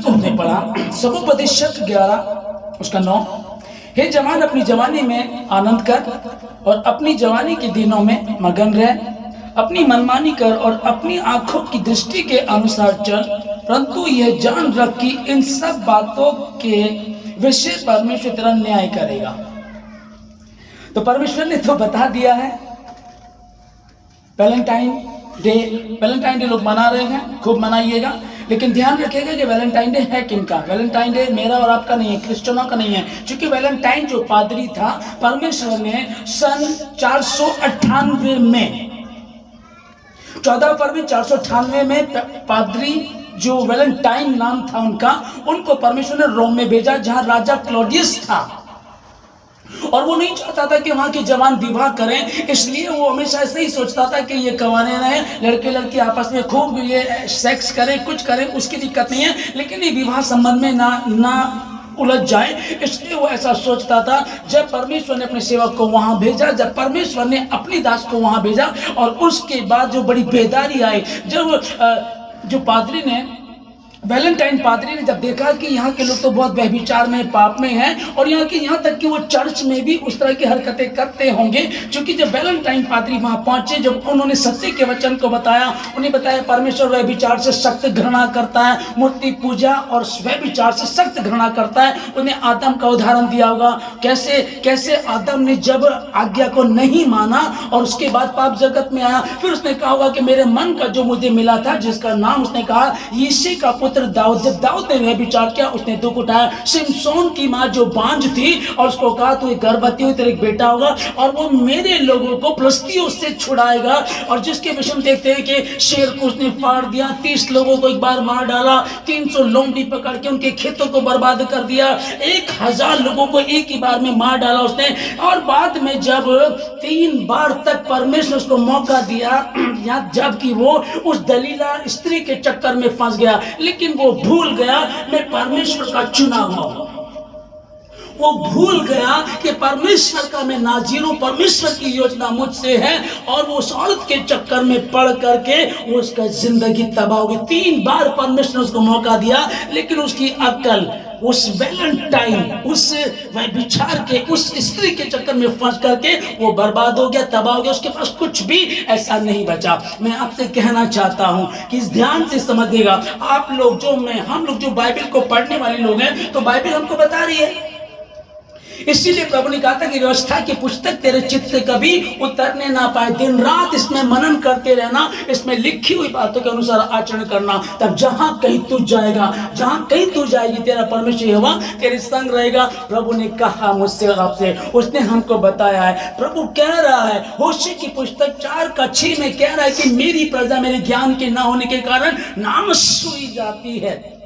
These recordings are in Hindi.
हमने पढ़ा समुपदेशक 11 उसका 9। हे जवान, अपनी जवानी में आनंद कर और अपनी जवानी के दिनों में मगन रह, अपनी मनमानी कर और अपनी आंखों की दृष्टि के अनुसार चल, परंतु यह जान रख कि इन सब बातों के विषय परमेश्वर तेरा न्याय करेगा। तो परमेश्वर ने तो बता दिया है। वैलेंटाइन डे लोग मना रहे हैं, खूब मनाइएगा, लेकिन ध्यान रखिएगा कि वैलेंटाइन डे है किनका? वैलेंटाइन डे मेरा और आपका नहीं है, क्रिश्चियनों का नहीं है। क्योंकि वैलेंटाइन जो पादरी था, परमेश्वर ने सन 498 में 14 फरवरी 498 में पादरी जो वैलेंटाइन नाम था उनको परमेश्वर ने रोम में भेजा, जहां राजा क्लॉडियस था। और वो नहीं चाहता था कि वहां के जवान विवाह करें, इसलिए वो हमेशा ऐसे ही सोचता था कि ये कवाने रहे, लड़के लड़की आपस में खूब ये सेक्स करें, कुछ करें, उसकी दिक्कत नहीं है, लेकिन ये विवाह संबंध में ना उलझ जाए। इसलिए वो ऐसा सोचता था। जब परमेश्वर ने अपने सेवक को वहां भेजा, जब परमेश्वर ने अपनी दास को वहां भेजा, और उसके बाद जो बड़ी बेदारी आई, जब जो पादरी ने वैलेंटाइन पादरी ने जब देखा कि यहाँ के लोग तो बहुत व्यभिचार में, पाप में हैं, और यहाँ तक कि वो चर्च में भी उस तरह की हरकतें करते होंगे। क्योंकि जब वैलेंटाइन पादरी वहाँ पहुंचे, जब उन्होंने सत्य के वचन को बताया, उन्हें बताया परमेश्वर व्यभिचार से सख्त घृणा करता है, मूर्ति पूजा और व्यभिचार से सख्त घृणा करता है। उन्हें आदम का उदाहरण दिया होगा, कैसे आदम ने जब आज्ञा को नहीं माना और उसके बाद पाप जगत में आया, फिर उसने कहा होगा कि मेरे मन का जो मुझे मिला था, जिसका नाम उसने कहा यिशै का पुत्र दाऊद, जब दाऊद ने व्यभिचार किया, उसने दुख उठाया। शिमशोन की मां जो बांझ थी, और उसको कहा तू गर्भवती हुई, तेरा एक बेटा होगा और वो मेरे लोगों को फिलिस्तियों से छुड़ाएगा। और जिसके विषय में देखते हैं कि शेर को उसने फाड़ दिया, 30 लोगों को एक बार मार डाला, 300 लोमड़ी पकड़ के उनके खेतों को बर्बाद कर दिया, 1000 लोगों को एक ही बार में मार डाला उसने। और बाद में जब 3 बार तक परमेश्वर उसको मौका दिया, जबकि वो उस दलीला स्त्री के चक्कर में फंस गया, लेकिन वो भूल गया मैं परमेश्वर का चुना हुआ हूं। वो भूल गया कि परमेश्वर का मैं नाज़ीर हूं, परमेश्वर की योजना मुझसे है, और वो उस औरत के चक्कर में पड़ करके वो उसका जिंदगी तबाह हो गई। 3 बार परमेश्वर ने उसको मौका दिया, लेकिन उसकी अक्ल उस वैलेंटाइन, उस व्यभिचार के, उस स्त्री के चक्कर में फंस करके वो बर्बाद हो गया, तबाह हो गया। उसके पास कुछ भी ऐसा नहीं बचा। मैं आपसे कहना चाहता हूं कि इस ध्यान से समझिएगा, आप लोग हम लोग जो बाइबल को पढ़ने वाले लोग हैं, तो बाइबल हमको बता रही है। इसीलिए प्रभु ने कहा था कि व्यवस्था की पुस्तक तेरे चित्त से कभी उतरने ना पाए, दिन रात इसमें मनन करते रहना, इसमें लिखी हुई बातों के अनुसार आचरण करना, तब जहां कहीं तू जाएगा, जहां कहीं तू जाएगी, तेरा परमेश्वर यहोवा तेरे संग रहेगा। प्रभु ने कहा मुझसे और आपसे, उसने हमको बताया है। प्रभु कह रहा है होशे की पुस्तक 4:6 में कह रहा है कि मेरी प्रजा मेरे ज्ञान के ना होने के कारण नाश हुई जाती है।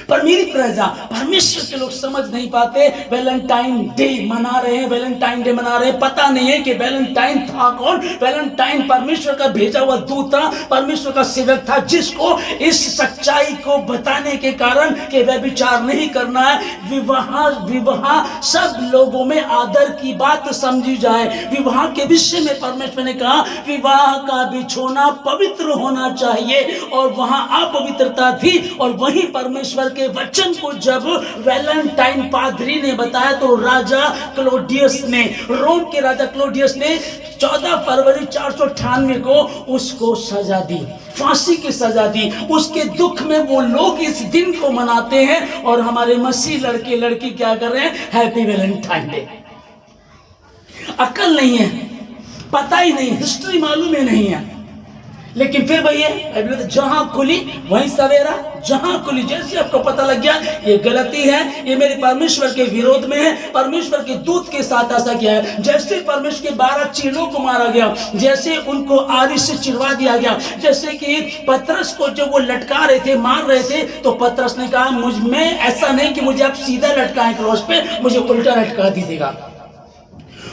पर मेरी प्रजा, परमेश्वर के लोग समझ नहीं पाते। वैलेंटाइन डे मना रहे हैं, वैलेंटाइन डे मना रहे हैं, पता नहीं है कि वैलेंटाइन था कौन। वैलेंटाइन परमेश्वर का भेजा हुआ दूत था, परमेश्वर का सेवक था, जिसको इस सच्चाई को बताने के कारण कि व्यभिचार नहीं करना है, विवाह सब लोगों में आदर की बात समझी जाए। विवाह के विषय में परमेश्वर ने कहा विवाह का बिछोना पवित्र होना चाहिए, और वहां अपवित्रता थी। और वही परमेश्वर के वचन को जब वैलेंटाइन पादरी ने बताया, तो राजा क्लॉडियस ने, रोम के राजा क्लॉडियस ने 14 फरवरी 498 को उसको सजा दी, फांसी की सजा दी। उसके दुख में वो लोग इस दिन को मनाते हैं, और हमारे मसीह लड़के लड़की क्या कर रहे हैं? Happy Valentine day. अकल नहीं है, पता ही नहीं, हिस्ट्री मालूम ही नहीं है, लेकिन फिर वही है, जहां खुली वहीं सवेरा, जहां खुली। जैसे आपको पता लग गया ये गलती है, ये मेरे परमेश्वर के विरोध में है, परमेश्वर के दूत के साथ ऐसा किया है। जैसे परमेश्वर के 12 चेलों को मारा गया, जैसे उनको आरी से चिरवा दिया गया, जैसे कि पतरस को जब वो लटका रहे थे, मार रहे थे, तो पतरस ने कहा मुझ में ऐसा नहीं कि मुझे आप सीधा लटकाएं क्रॉस पे, मुझे उल्टा लटका दीजिएगा।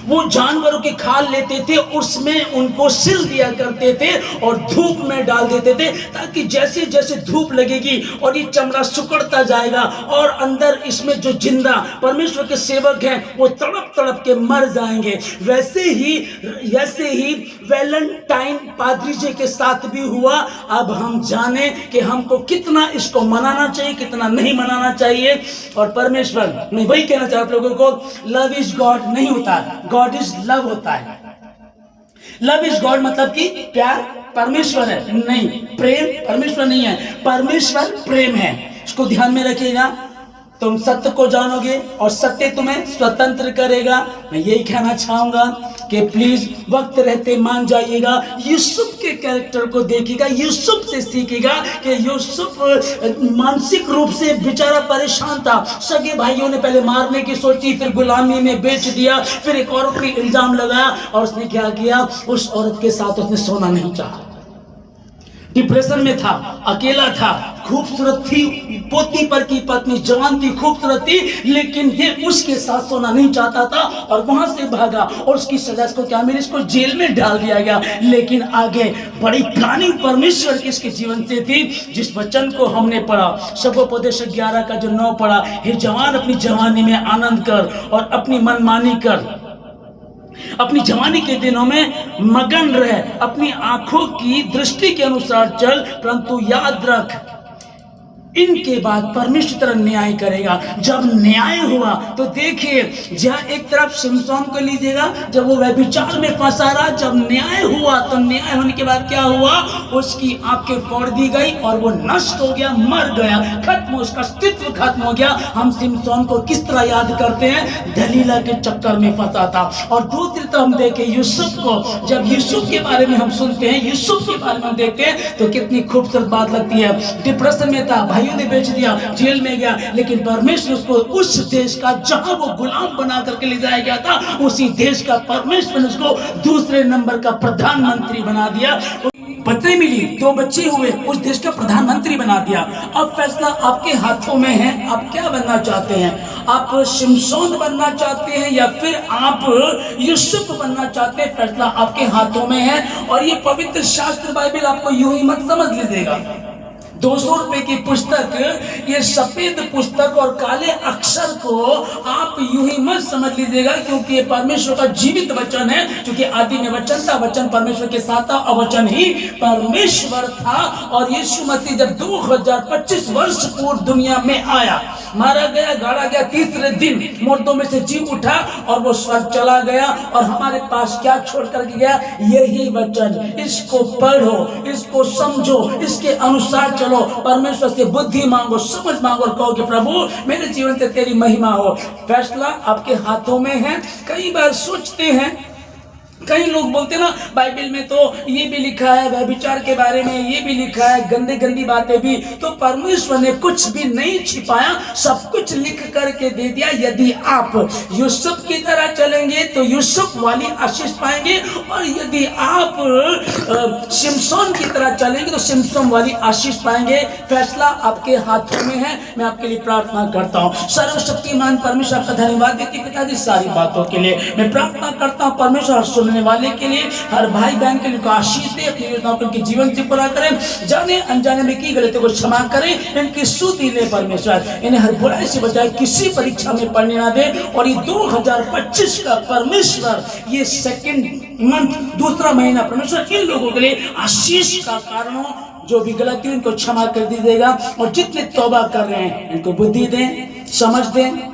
वो जानवरों की खाल लेते थे, उसमें उनको सिल दिया करते थे और धूप में डाल देते थे, ताकि जैसे जैसे धूप लगेगी और ये चमड़ा सिकुड़ता जाएगा और अंदर इसमें जो जिंदा परमेश्वर के सेवक हैं वो तड़प तड़प के मर जाएंगे। वैसे ही वैलेंटाइन पादरी जी के साथ भी हुआ। अब हम जाने कि हमको कितना इसको मनाना चाहिए, कितना नहीं मनाना चाहिए। और परमेश्वर, मैं वही कहना चाहता हूं लोगों को, लव इज गॉड नहीं होता, गॉड इज लव होता है। लव इज गॉड मतलब कि प्यार परमेश्वर है, नहीं, प्रेम परमेश्वर नहीं है, परमेश्वर प्रेम है। इसको ध्यान में रखिएगा। तुम सत्य को जानोगे और सत्य तुम्हें स्वतंत्र करेगा। मैं यही कहना चाहूंगा कि प्लीज वक्त रहते मान जाइएगा। यूसुफ के कैरेक्टर को देखिएगा, यूसुफ से सीखिएगा कि यूसुफ मानसिक रूप से बेचारा परेशान था। सगे भाइयों ने पहले मारने की सोची, फिर गुलामी में बेच दिया, फिर एक औरत पे इल्जाम लगाया और उसने क्या किया, उस औरत के साथ उसने सोना नहीं चाहा। डिप्रेशन में था, अकेला था, खूबसूरत थी, पोती पर की पत्नी जवान थी, खूबसूरत थी, लेकिन ये उसके साथ सोना नहीं चाहता था और वहां से भागा और उसकी सजा को क्या मिली, इसको जेल में डाल दिया गया। लेकिन आगे बड़ी प्लानिंग परमेश्वर की इसके जीवन से थी। जिस वचन को हमने पढ़ा, सबोपदेश 11 का जो 9 पढ़ा, हे जवान अपनी जवानी में आनंद कर और अपनी मनमानी कर, अपनी जवानी के दिनों में मगन रह, अपनी आंखों की दृष्टि के अनुसार चल, परंतु याद रख इनके बाद परमेश्वर तरह न्याय करेगा। जब न्याय हुआ तो देखिए, जहाँ एक तरफ शिमशोन को लीजिएगा, जब वो व्यभिचार में फंसा रहा, जब न्याय हुआ तो न्याय होने के बाद क्या हुआ, उसकी आंखें फोड़ दी गई और वो नष्ट हो गया, मर गया, खत्म, उसका अस्तित्व खत्म हो गया। हम शिमशोन को किस तरह याद करते हैं, दलीला के चक्कर में फंसा था। और दूसरी तरफ हम देखें यूसुफ को, जब यूसुफ के बारे में हम सुनते हैं, यूसुफ के बारे में हम देखते हैं तो कितनी खूबसूरत बात लगती है। डिप्रेशन में था, भाइयों ने बेच दिया, जेल में गया, लेकिन परमेश्वर उसको उस देश का जहां वो गुलाम बना करके ले जाया गया था, उसी देश का परमेश्वर उसको दूसरे नंबर का प्रधानमंत्री बना दिया। पत्नी मिली, 2 बच्चे हुए, उस देश का प्रधानमंत्री बना दिया। अब फैसला आपके हाथों में है, आप क्या बनना चाहते हैं? आप शिमशोन बनना चाहते हैं या फिर आप यूसुफ बनना चाहते हैं? फैसला आपके हाथों में है। और ये पवित्र शास्त्र बाइबल आपको यूं ही मत समझ लीजिएगा। 200 रुपए की पुस्तक, ये सफेद पुस्तक और काले अक्षर को आप यूं ही मत समझ लीजिएगा, क्योंकि ये परमेश्वर का जीवित वचन है। क्योंकि आदि में वचन था, वचन परमेश्वर के साथ था और वचन ही परमेश्वर था। और यीशु मसीह जब 2025 वर्ष पूर्व दुनिया में आया, मारा गया, गाड़ा गया, तीसरे दिन मुर्दों में से जी उठा और वो स्वर्ग चला गया और हमारे पास क्या छोड़ करके गया, यही वचन। इसको पढ़ो, इसको समझो, इसके अनुसार चलो, परमेश्वर से बुद्धि मांगो, समझ मांगो और कहो कि प्रभु मेरे जीवन से तेरी महिमा हो। फैसला आपके हाथों में है। कई बार सोचते हैं, कई लोग बोलते ना, बाइबल में तो ये भी लिखा है, व्यभिचार के बारे में ये भी लिखा है, गंदे गंदी बातें भी। तो परमेश्वर ने कुछ भी नहीं छिपाया, सब कुछ लिख करके दे दिया। यदि आप यूसुफ की तरह चलेंगे तो यूसुफ वाली आशीष पाएंगे, और यदि आप शिमशोन की तरह चलेंगे तो शिमशोन वाली आशीष पाएंगे। फैसला आपके हाथों में है। मैं आपके लिए प्रार्थना करता हूँ। सर्वशक्तिमान परमेश्वर आपका धन्यवाद देती पिताजी सारी बातों के लिए। मैं प्रार्थना करता हूँ परमेश्वर वाले के लिए, हर भाई बहन के लिए आशीष दे, अपनी योजनाओं को उनके जीवन से पूरा करें, जाने अनजाने में की गलतियों को क्षमा करें, इनकी सुधि ले परमेश्वर, इन्हें हर बुराई से बचाए, किसी परीक्षा में पढ़ने ना दे। और ये 2025 का परमेश्वर, ये सेकंड मंथ, दूसरा महीना परमेश्वर इन लोगों के लिए आशीष का कारण हो। जो भी गलती इनको क्षमा कर दीजिएगा, और जितने तौबा कर रहे हैं इनको बुद्धि दें, समझ दें।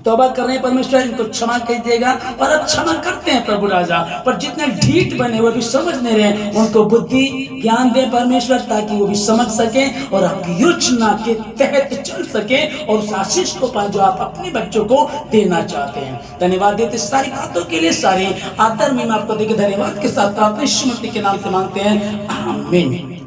तौबा कर रहे हैं परमेश्वर, इनको क्षमा कीजिएगा। और अब क्षमा करते हैं प्रभु राजा, पर जितने ढीठ बने हुए भी समझ नहीं रहे, उनको बुद्धि ज्ञान दें परमेश्वर, ताकि वो भी समझ सके और आपकी योजना के तहत चल सके और उस आशीष को पाए जो आप अपने बच्चों को देना चाहते हैं। धन्यवाद देते सारी बातों के लिए, सारी आदर में आपको देके धन्यवाद के साथ यीशु मसीह के नाम से मांगते हैं, आमीन।